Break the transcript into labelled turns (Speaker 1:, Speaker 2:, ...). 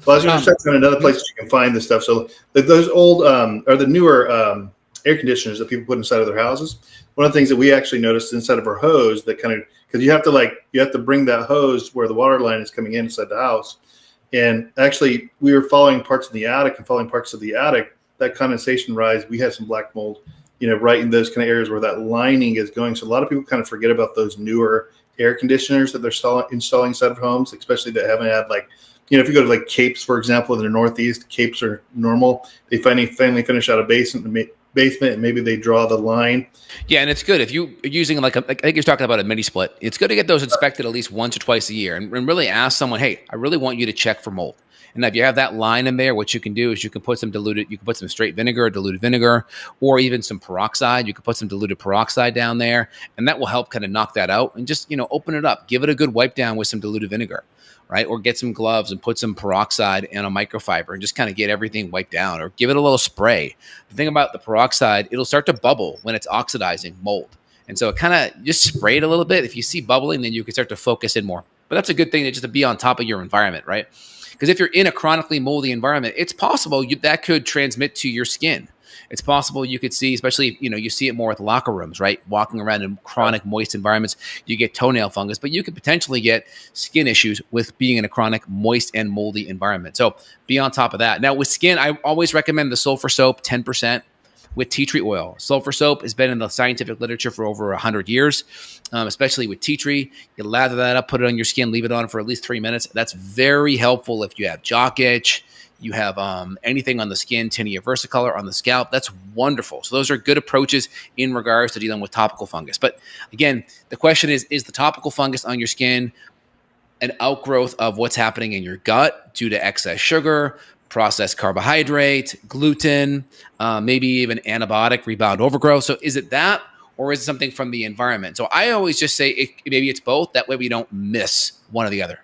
Speaker 1: Well, I was going to check on another place you can find this stuff. So those old or the newer air conditioners that people put inside of their houses. One of the things that we actually noticed inside of our hose that kind of, because you have to bring that hose where the water line is coming in inside the house. And actually, we were following parts of the attic that condensation rise. We had some black mold, right in those kind of areas where that lining is going. So a lot of people kind of forget about those newer air conditioners that they're installing inside of homes, especially that haven't had if you go to Capes, for example, in the Northeast, Capes are normal. They finally finish out a basement, and maybe they draw the line.
Speaker 2: Yeah, and it's good if you're using I think you're talking about a mini split. It's good to get those inspected at least once or twice a year, and really ask someone, hey, I really want you to check for mold. And if you have that line in there, what you can do is you can put some straight vinegar, diluted vinegar, or even some peroxide. You can put some diluted peroxide down there, and that will help kind of knock that out. And just open it up, give it a good wipe down with some diluted vinegar. Right? Or get some gloves and put some peroxide in a microfiber and just kind of get everything wiped down, or give it a little spray. The thing about the peroxide, it'll start to bubble when it's oxidizing mold. And so it kind of just spray it a little bit. If you see bubbling, then you can start to focus in more. But that's a good thing to be on top of your environment, right? Because if you're in a chronically moldy environment, it's possible that could transmit to your skin. It's possible you could see, especially, you see it more with locker rooms, right? Walking around in chronic moist environments, you get toenail fungus, but you could potentially get skin issues with being in a chronic moist and moldy environment. So be on top of that. Now with skin, I always recommend the Sulfur soap, 10% with tea tree oil. Sulfur soap has been in the scientific literature for over 100 years, especially with tea tree. You lather that up, put it on your skin, leave it on for at least 3 minutes. That's very helpful if you have jock itch, you have anything on the skin, Tinea, Versicolor on the scalp. That's wonderful. So those are good approaches in regards to dealing with topical fungus. But again, the question is the topical fungus on your skin an outgrowth of what's happening in your gut due to excess sugar, processed carbohydrate, gluten, maybe even antibiotic rebound overgrowth? So is it that, or is it something from the environment? So I always just say maybe it's both. That way we don't miss one or the other.